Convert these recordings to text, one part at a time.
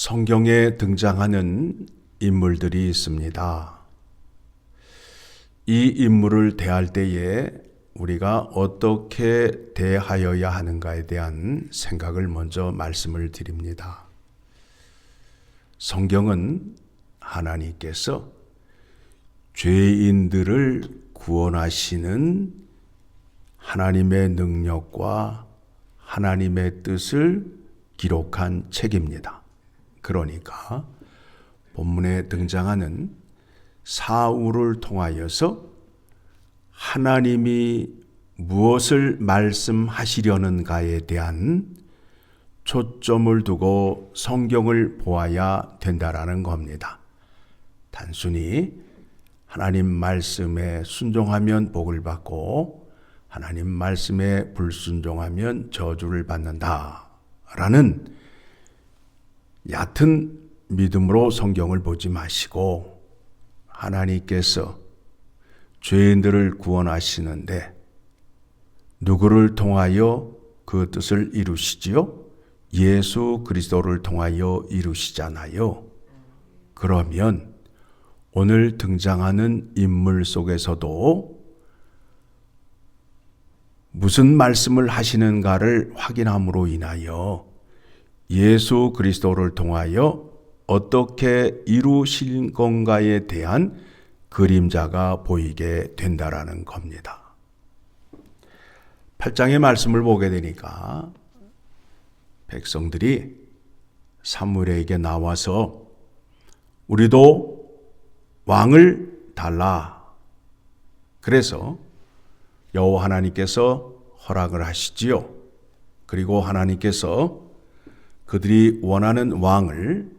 성경에 등장하는 인물들이 있습니다. 이 인물을 대할 때에 우리가 어떻게 대하여야 하는가에 대한 생각을 먼저 말씀을 드립니다. 성경은 하나님께서 죄인들을 구원하시는 하나님의 능력과 하나님의 뜻을 기록한 책입니다. 그러니까 본문에 등장하는 사울을 통하여서 하나님이 무엇을 말씀하시려는가에 대한 초점을 두고 성경을 보아야 된다라는 겁니다. 단순히 하나님 말씀에 순종하면 복을 받고 하나님 말씀에 불순종하면 저주를 받는다라는 얕은 믿음으로 성경을 보지 마시고 하나님께서 죄인들을 구원하시는데 누구를 통하여 그 뜻을 이루시지요? 예수 그리스도를 통하여 이루시잖아요. 그러면 오늘 등장하는 인물 속에서도 무슨 말씀을 하시는가를 확인함으로 인하여 예수 그리스도를 통하여 어떻게 이루실 건가에 대한 그림자가 보이게 된다라는 겁니다. 8장의 말씀을 보게 되니까 백성들이 사무엘에게 나와서 우리도 왕을 달라. 그래서 여호와 하나님께서 허락을 하시지요. 그리고 하나님께서 그들이 원하는 왕을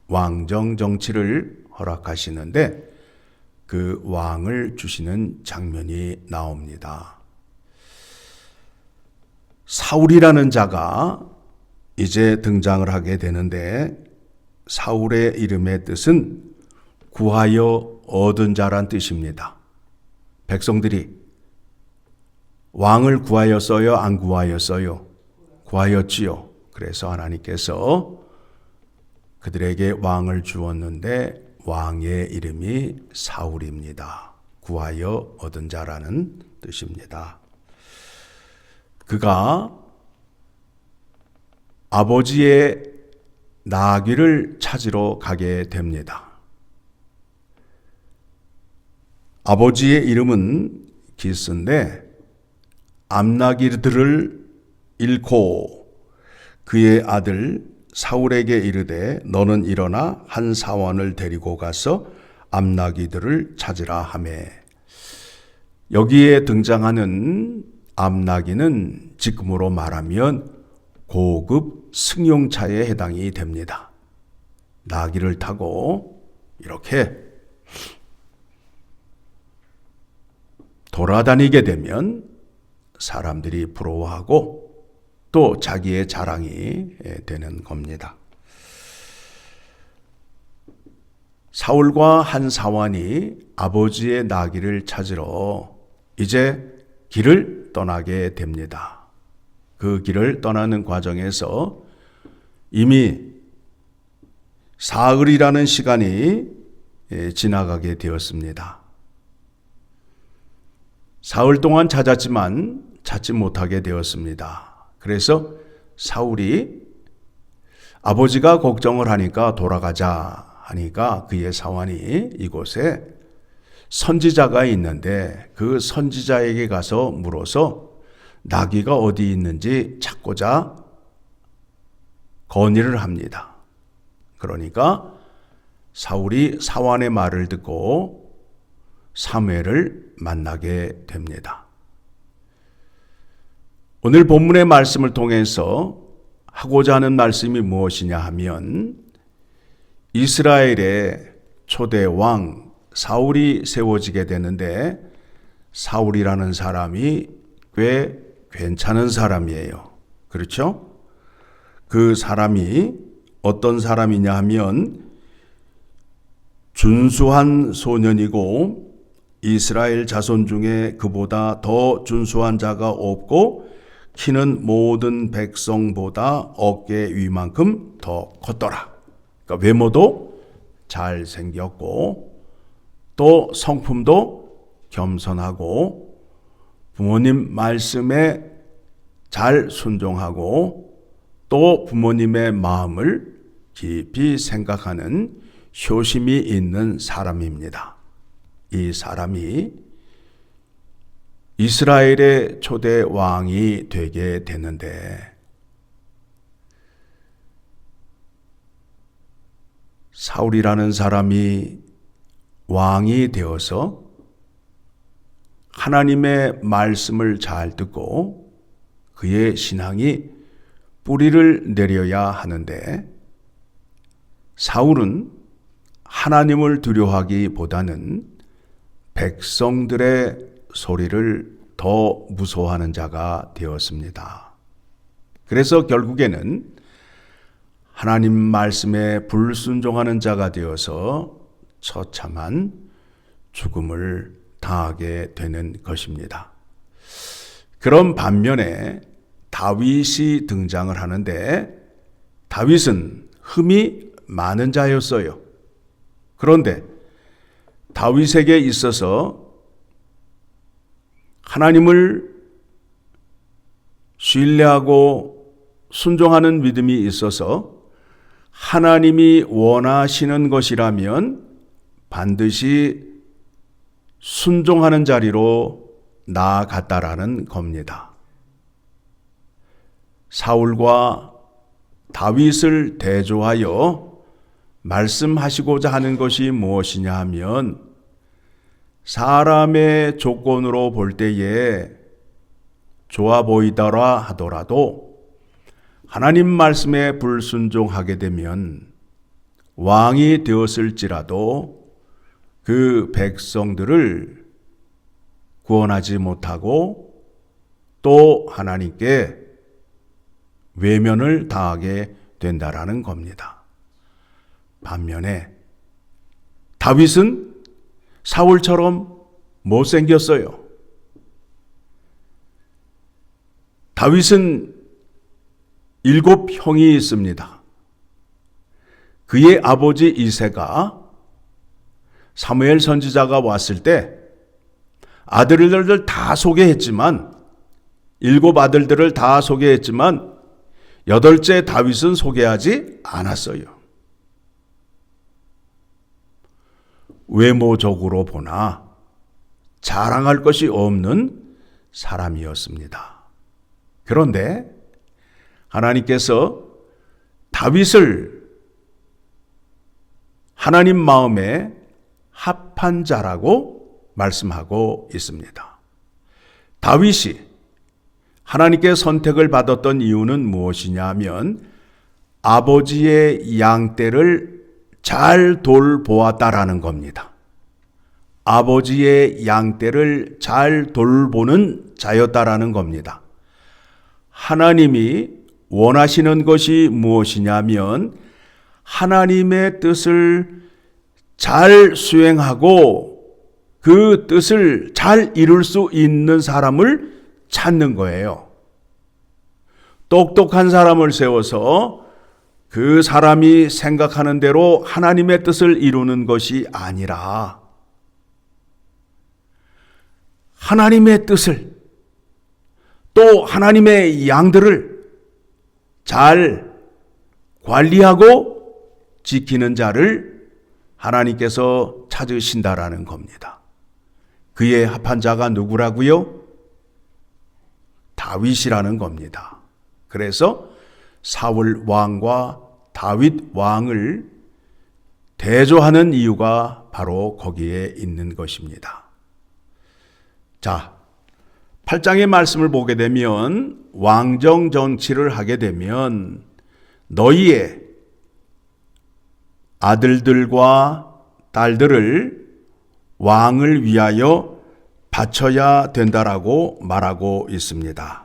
왕정 정치를 허락하시는데 그 왕을 주시는 장면이 나옵니다. 사울이라는 자가 이제 등장을 하게 되는데 사울의 이름의 뜻은 구하여 얻은 자란 뜻입니다. 백성들이 왕을 구하였어요? 안 구하였어요? 구하였지요. 그래서 하나님께서 그들에게 왕을 주었는데 왕의 이름이 사울입니다. 구하여 얻은 자라는 뜻입니다. 그가 아버지의 나귀를 찾으러 가게 됩니다. 아버지의 이름은 기스인데 암나기들을 잃고 그의 아들 사울에게 이르되 너는 일어나 한 사원을 데리고 가서 암나기들을 찾으라 하매 여기에 등장하는 암나기는 지금으로 말하면 고급 승용차에 해당이 됩니다. 나귀를 타고 이렇게 돌아다니게 되면 사람들이 부러워하고 또 자기의 자랑이 되는 겁니다. 사울과 한 사환이 아버지의 나귀를 찾으러 이제 길을 떠나게 됩니다. 그 길을 떠나는 과정에서 이미 사흘이라는 시간이 지나가게 되었습니다. 사흘 동안 찾았지만 찾지 못하게 되었습니다. 그래서 사울이 아버지가 걱정을 하니까 돌아가자 하니까 그의 사환이 이곳에 선지자가 있는데 그 선지자에게 가서 물어서 나귀가 어디 있는지 찾고자 건의를 합니다. 그러니까 사울이 사환의 말을 듣고 사무엘을 만나게 됩니다. 오늘 본문의 말씀을 통해서 하고자 하는 말씀이 무엇이냐 하면 이스라엘의 초대 왕 사울이 세워지게 되는데 사울이라는 사람이 꽤 괜찮은 사람이에요. 그렇죠? 그 사람이 어떤 사람이냐 하면 준수한 소년이고 이스라엘 자손 중에 그보다 더 준수한 자가 없고 키는 모든 백성보다 어깨 위만큼 더 컸더라. 그러니까 외모도 잘생겼고 또 성품도 겸손하고 부모님 말씀에 잘 순종하고 또 부모님의 마음을 깊이 생각하는 효심이 있는 사람입니다. 이 사람이 이스라엘의 초대 왕이 되게 되는데 사울이라는 사람이 왕이 되어서 하나님의 말씀을 잘 듣고 그의 신앙이 뿌리를 내려야 하는데 사울은 하나님을 두려워하기보다는 백성들의 소리를 더 무서워하는 자가 되었습니다. 그래서 결국에는 하나님 말씀에 불순종하는 자가 되어서 처참한 죽음을 당하게 되는 것입니다. 그런 반면에 다윗이 등장을 하는데 다윗은 흠이 많은 자였어요. 그런데 다윗에게 있어서 하나님을 신뢰하고 순종하는 믿음이 있어서 하나님이 원하시는 것이라면 반드시 순종하는 자리로 나아갔다라는 겁니다. 사울과 다윗을 대조하여 말씀하시고자 하는 것이 무엇이냐 하면 사람의 조건으로 볼 때에 좋아 보이더라 하더라도 하나님 말씀에 불순종하게 되면 왕이 되었을지라도 그 백성들을 구원하지 못하고 또 하나님께 외면을 당하게 된다라는 겁니다. 반면에 다윗은 사울처럼 못생겼어요. 다윗은 7 형이 있습니다. 그의 아버지 이새가 사무엘 선지자가 왔을 때 아들들을 다 소개했지만 7 아들들을 다 소개했지만 8째 다윗은 소개하지 않았어요. 외모적으로 보나 자랑할 것이 없는 사람이었습니다. 그런데 하나님께서 다윗을 하나님 마음에 합한 자라고 말씀하고 있습니다. 다윗이 하나님께 선택을 받았던 이유는 무엇이냐 하면 아버지의 양떼를 잘 돌보았다라는 겁니다. 아버지의 양떼를 잘 돌보는 자였다라는 겁니다. 하나님이 원하시는 것이 무엇이냐면 하나님의 뜻을 잘 수행하고 그 뜻을 잘 이룰 수 있는 사람을 찾는 거예요. 똑똑한 사람을 세워서 그 사람이 생각하는 대로 하나님의 뜻을 이루는 것이 아니라 하나님의 뜻을 또 하나님의 양들을 잘 관리하고 지키는 자를 하나님께서 찾으신다라는 겁니다. 그의 합한 자가 누구라고요? 다윗이라는 겁니다. 그래서 사울 왕과 다윗 왕을 대조하는 이유가 바로 거기에 있는 것입니다. 자, 8장의 말씀을 보게 되면 왕정 정치를 하게 되면 너희의 아들들과 딸들을 왕을 위하여 바쳐야 된다라고 말하고 있습니다.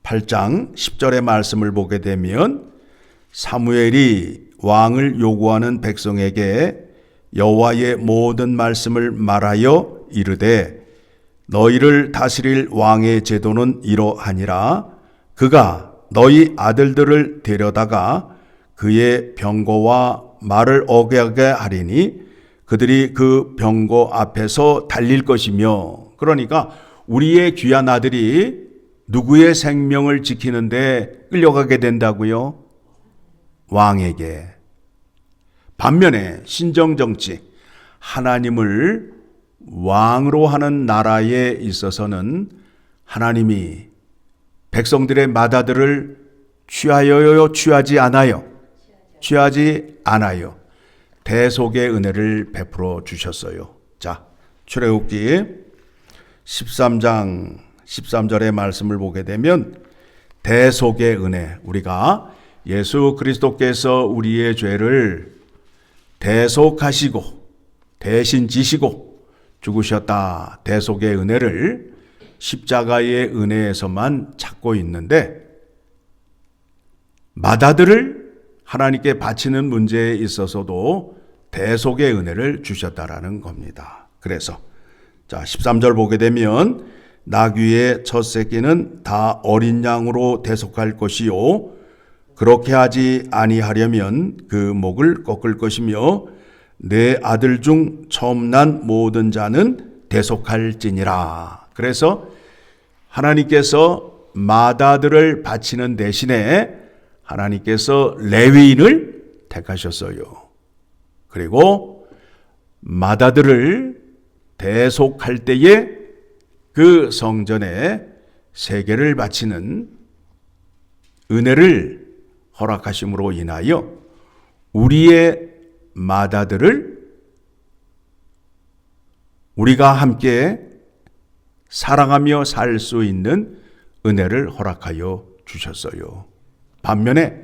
8장 10절의 말씀을 보게 되면 사무엘이 왕을 요구하는 백성에게 여호와의 모든 말씀을 말하여 이르되 너희를 다스릴 왕의 제도는 이러하니라. 그가 너희 아들들을 데려다가 그의 병거와 말을 어게하게 하리니 그들이 그 병거 앞에서 달릴 것이며. 그러니까 우리의 귀한 아들이 누구의 생명을 지키는데 끌려가게 된다고요? 왕에게. 반면에 신정정치, 하나님을 왕으로 하는 나라에 있어서는 하나님이 백성들의 맏아들을 취하여요, 취하지 않아요? 취하지 않아요. 대속의 은혜를 베풀어 주셨어요. 자, 출애굽기 13장 13절의 말씀을 보게 되면 대속의 은혜, 우리가 예수 그리스도께서 우리의 죄를 대속하시고 대신 지시고 죽으셨다. 대속의 은혜를 십자가의 은혜에서만 찾고 있는데 맏아들을 하나님께 바치는 문제에 있어서도 대속의 은혜를 주셨다라는 겁니다. 그래서 자 13절 보게 되면 나귀의 첫 새끼는 다 어린 양으로 대속할 것이요 그렇게 하지 아니하려면 그 목을 꺾을 것이며 내 아들 중 처음 난 모든 자는 대속할지니라. 그래서 하나님께서 맏아들을 바치는 대신에 하나님께서 레위인을 택하셨어요. 그리고 맏아들을 대속할 때에 그 성전에 세계를 바치는 은혜를 허락하심으로 인하여 우리의 맏아들을 우리가 함께 사랑하며 살 수 있는 은혜를 허락하여 주셨어요. 반면에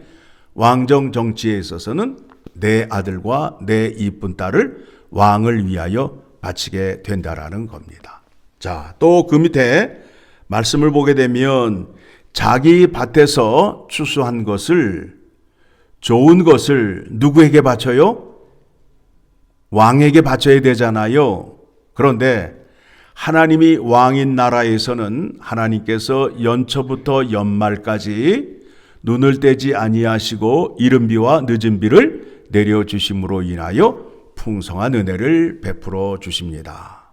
왕정 정치에 있어서는 내 아들과 내 이쁜 딸을 왕을 위하여 바치게 된다라는 겁니다. 자, 또 그 밑에 말씀을 보게 되면 자기 밭에서 추수한 것을, 좋은 것을 누구에게 바쳐요? 왕에게 바쳐야 되잖아요. 그런데 하나님이 왕인 나라에서는 하나님께서 연초부터 연말까지 눈을 떼지 아니하시고 이른 비와 늦은 비를 내려주심으로 인하여 풍성한 은혜를 베풀어 주십니다.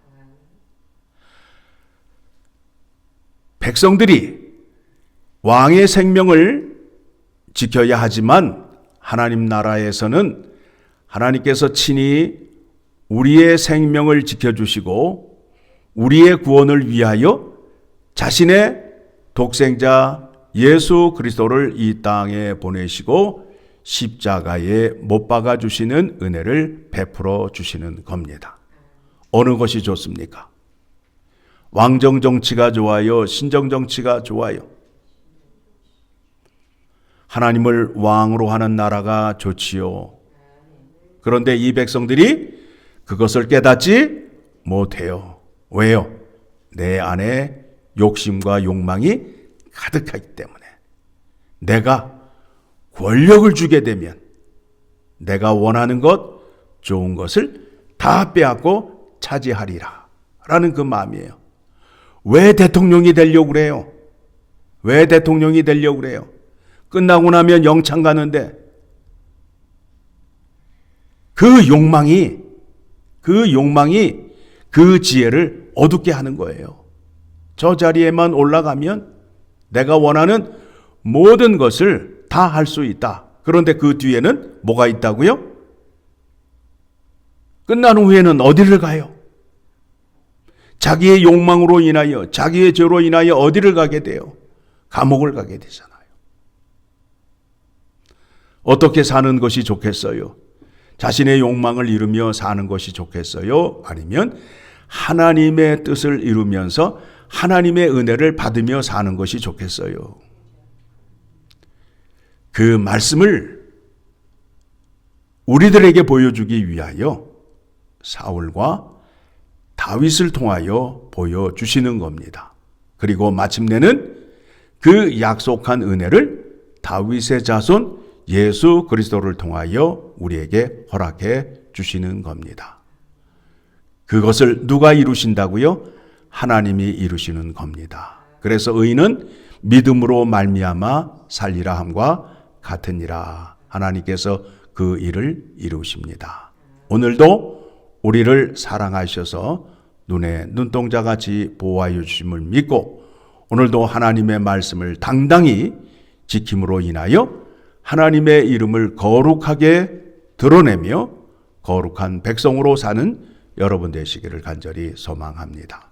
백성들이 왕의 생명을 지켜야 하지만 하나님 나라에서는 하나님께서 친히 우리의 생명을 지켜주시고 우리의 구원을 위하여 자신의 독생자 예수 그리스도를 이 땅에 보내시고 십자가에 못 박아 주시는 은혜를 베풀어 주시는 겁니다. 어느 것이 좋습니까? 왕정 정치가 좋아요? 신정 정치가 좋아요? 하나님을 왕으로 하는 나라가 좋지요. 그런데 이 백성들이 그것을 깨닫지 못해요. 왜요? 내 안에 욕심과 욕망이 가득하기 때문에. 내가 권력을 주게 되면 내가 원하는 것, 좋은 것을 다 빼앗고 차지하리라 라는 그 마음이에요. 왜 대통령이 되려고 그래요? 왜 대통령이 되려고 그래요? 끝나고 나면 영창 가는데 그 욕망이 그 지혜를 어둡게 하는 거예요. 저 자리에만 올라가면 내가 원하는 모든 것을 다 할 수 있다. 그런데 그 뒤에는 뭐가 있다고요? 끝난 후에는 어디를 가요? 자기의 욕망으로 인하여, 자기의 죄로 인하여 어디를 가게 돼요? 감옥을 가게 되잖아요. 어떻게 사는 것이 좋겠어요? 자신의 욕망을 이루며 사는 것이 좋겠어요? 아니면 하나님의 뜻을 이루면서 하나님의 은혜를 받으며 사는 것이 좋겠어요? 그 말씀을 우리들에게 보여주기 위하여 사울과 다윗을 통하여 보여주시는 겁니다. 그리고 마침내는 그 약속한 은혜를 다윗의 자손 예수 그리스도를 통하여 우리에게 허락해 주시는 겁니다. 그것을 누가 이루신다고요? 하나님이 이루시는 겁니다. 그래서 의인은 믿음으로 말미암아 살리라 함과 같으니라 하나님께서 그 일을 이루십니다. 오늘도 우리를 사랑하셔서 눈에 눈동자같이 보호하여 주심을 믿고 오늘도 하나님의 말씀을 당당히 지킴으로 인하여 하나님의 이름을 거룩하게 드러내며 거룩한 백성으로 사는 여러분 되시기를 간절히 소망합니다.